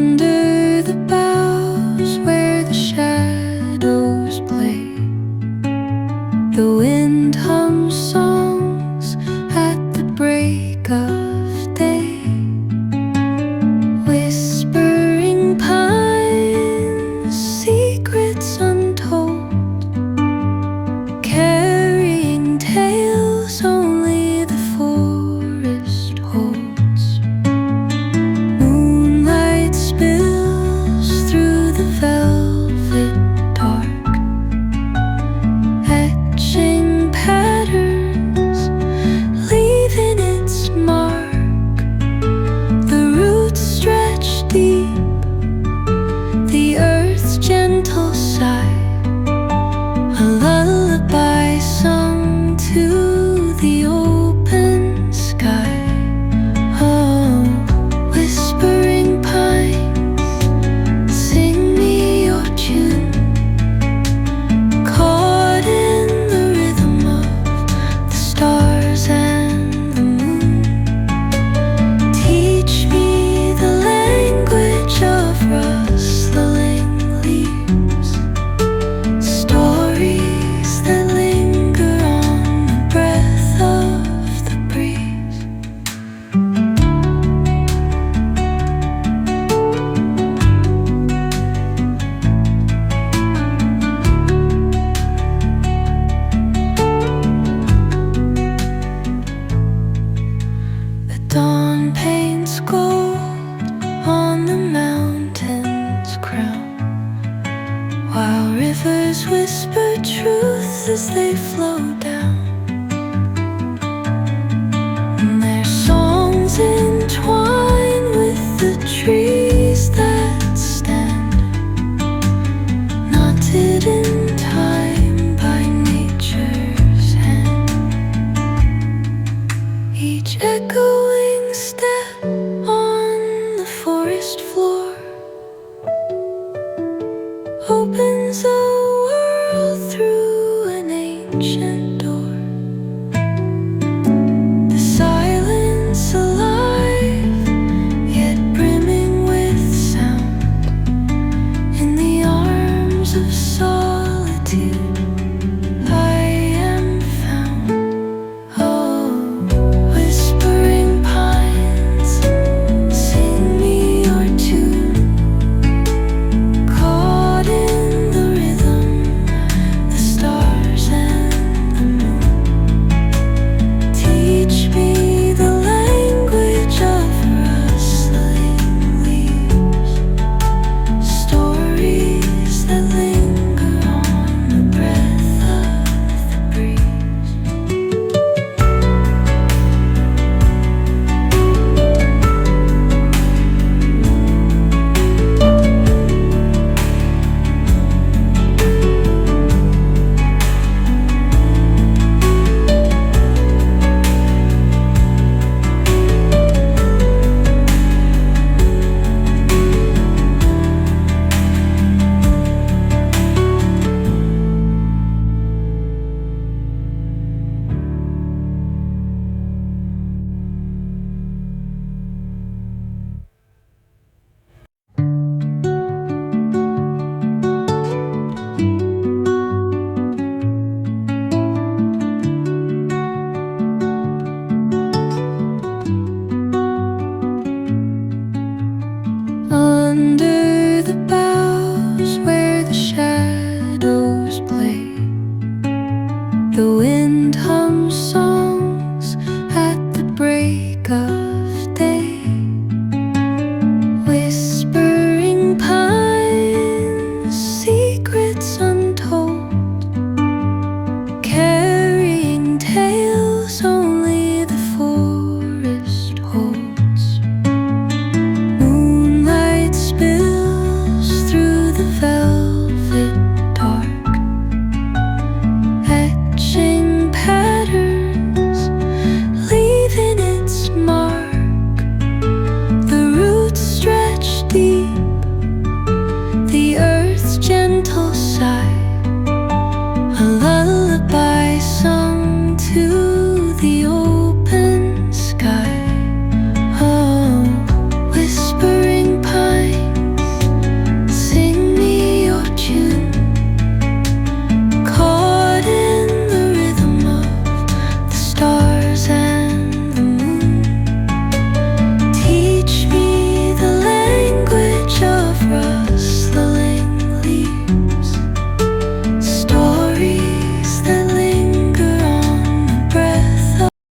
Under the boughs where the shadows play, the wind hums songs at the break of day. Whispering pines, secrets untold, carrying tales only the forest holds. Moonlight spills through the velvet dark, etching patterns, leaving its mark. The roots stretch deep, the earth's gentle sigh, a lullaby sung to the open sky. Oh, whispering pines, sing me your tune, caught in the rhythm of the stars and the moon. Teach me the language of rustling leaves, stories that linger on the breath of the breeze. The dawn paints gold on the mountain's crown, while rivers whisper truth as they flow down. And their songs entwine with the trees that stand, knotted in time by nature's hand. Each echoing step on the forest floor opens a world through an ancient door. The silence alive, yet brimming with sound. In the arms of solitude I am found. Oh, whispering pines, sing me your tune, caught in the rhythm, the stars and the moon. Teach me the language of rustling leaves, stories that linger on the breath of the breeze. Under